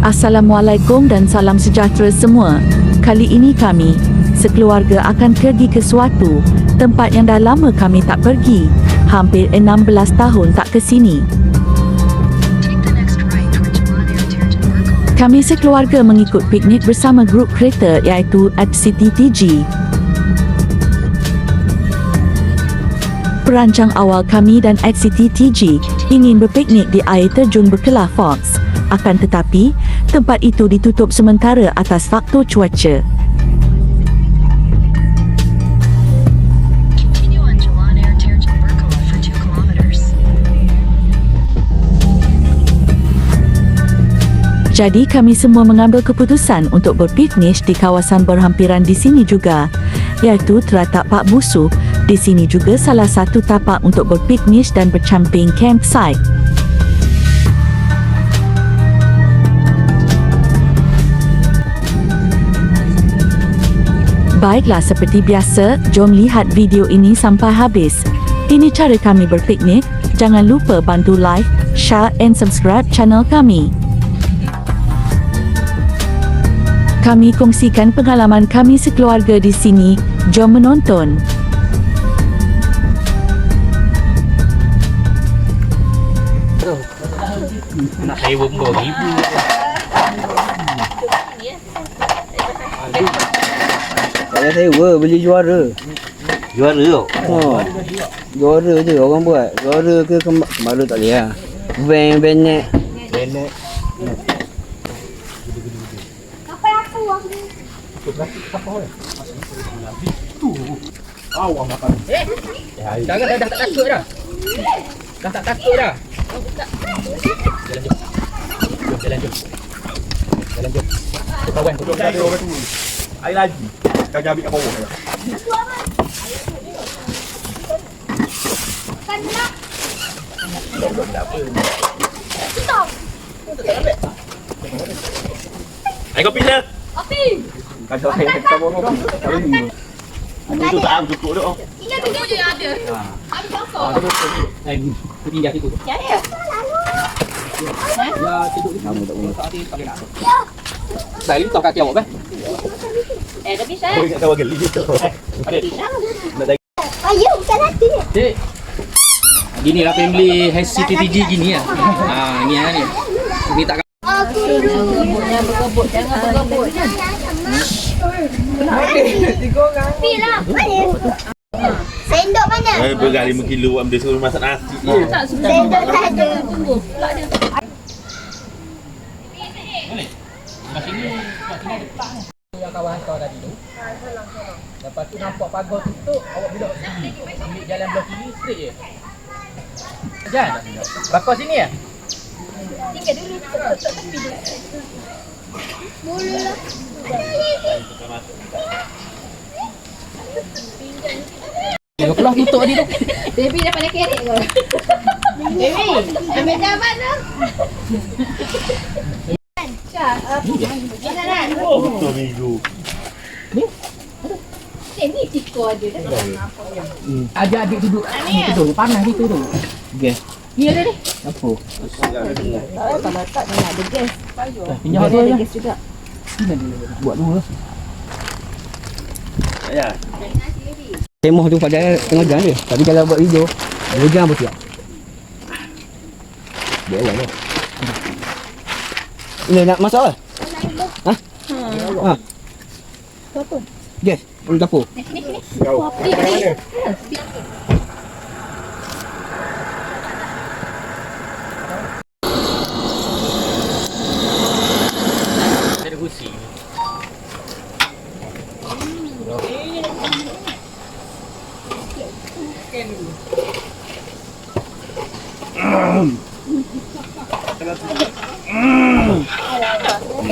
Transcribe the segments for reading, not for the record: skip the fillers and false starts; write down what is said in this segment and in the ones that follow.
Assalamualaikum dan salam sejahtera semua. Kali ini kami, sekeluarga akan pergi ke suatu tempat yang dah lama kami tak pergi. Hampir 16 tahun tak ke sini. Kami sekeluarga mengikut piknik bersama grup kereta iaitu HCTTG. Perancang awal kami dan HCTTG ingin berpiknik di air terjun Berkelah Falls. Akan tetapi, tempat itu ditutup sementara atas faktor cuaca. Jadi kami semua mengambil keputusan untuk berpiknik di kawasan berhampiran di sini juga, iaitu Teratak Pak Busu. Di sini juga salah satu tapak untuk berpiknik dan bercamping campsite. Baiklah, seperti biasa, jom lihat video ini sampai habis. Ini cara kami berpiknik. Jangan lupa bantu like, share and subscribe channel kami. Kami kongsikan pengalaman kami sekeluarga di sini. Jom menonton. Nak sewa pun 2,000. Saya sewa beli juara. Juara tau? Juara je orang buat. Juara ke kembara tak boleh lah. Benek. Jangan dah tak takut dah. Dah tak takut dah. Jalan jom. Kawan, duduk kat tu. Air lagi. Kau jangan ambil kat bawah. Air kopi je. Kopi. Kau air kat bawah. Itu tak am cukup dah. Ini tu je yang ada. Habis kosong. Pergi dah situ. Ya dia. Ya, tidur di sana tak boleh. Tak boleh nak. Dah lipat kaki awak kan? Tapi saya. Nak tahu geli tu. Adik. Nak dah. Ayo, bukan hati ni. Dek. Gini lah family HCTTG gini lah. Ni lah ni. Ni tak Aku berkebut, jangan berkebut. Pilah. Sendok mana? Berat 5 kilo buat benda suruh masak nasi. Sendok tak ada. yang kawan kau tadi tu. Lepas tu nampak pagar tutup, awak belok sini. Ambil jalan belah kiri straight je. Jalan. Bakar sini ya? Tinggal dulu tepi dulu. Mulalah. Dia keluar tutup tadi tu. Baby dah pandai kerek kau. Baby, ambil jawapan tu. Jalan. Oh, betul minggu. Ni tiko aja dah. Adik-adik duduk. Tidur, panas gitu tu. Gas. Ni ada ni. Apa? Kalau tak nak ada gas. Pinjam Ada dia. gas juga. Buat dulu. Ya. Kemah tu pada tengah jalan dia. Tapi kalau buat video, 2 jam pun siap. Dia awal lah. Ini nak masak lah? Ha? Apa? Gas, perlu dapur. Kopi ni. Ada kursi.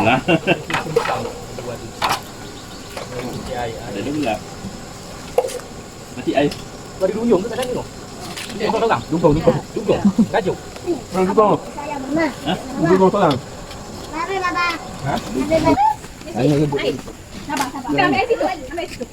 Lah. Ada dua. Mati air. Bagi duyung ke tak ada tu? Dia kau orang. Dugong. Gajuk. Orang dugong. Saya mana? Ha? Dugong seorang. Mari baba. Ha? Air rebut. Sabar. Ambil situ. Ambil situ.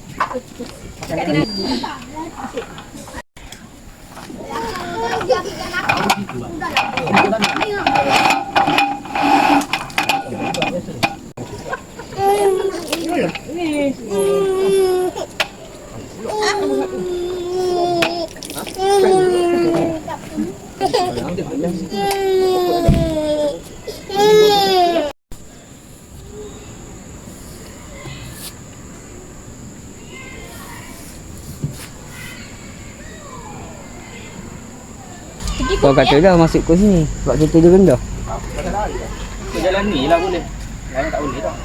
Kau kata dah masuk ke sini. Sebab kita je rendah. Kata dah je. Kau jalan ni lah boleh. Lain tak boleh dah.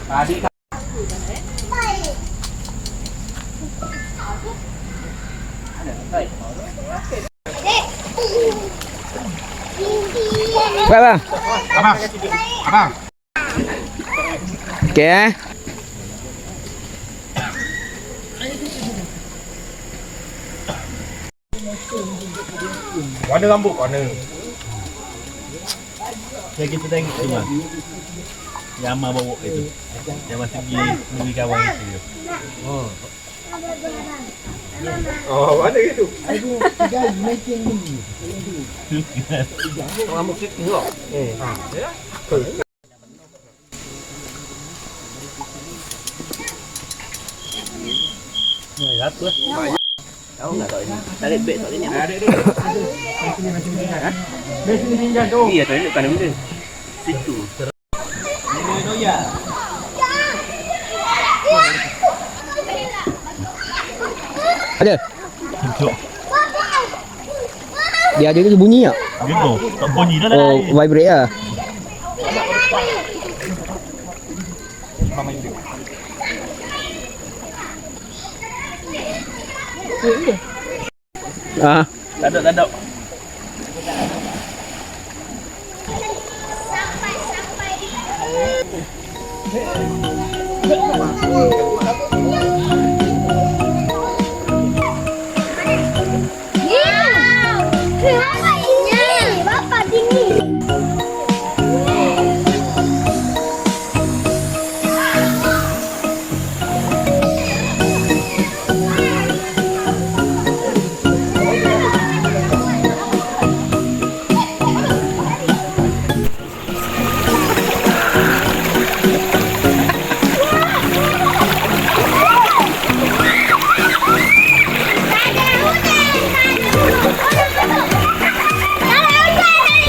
Adik Baik bang. abang. Abang. Okey Warna rambut warna. Yang kita tengok tu bang. Yang Amal bawa itu. Yang masa pergi beri kawan itu. Oh, mana gitu? Rambut kita tengok. Ni apa? Tahu enggak tak ini? Tarik beg tak ini. Ada dia. Besi ni pinjam tu. Iya, tak ini kan benda. Situ. Ada. Untuk Dia ada tu bunyi tak? dia tu. Tak bunyi dah Oh, dah. vibrate lah. Ah, Tak ada, tak ada. Kenapa ini? Bapak dingin.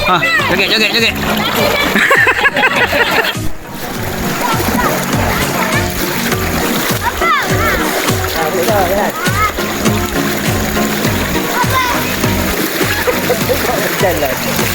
ah, joget. Jalan.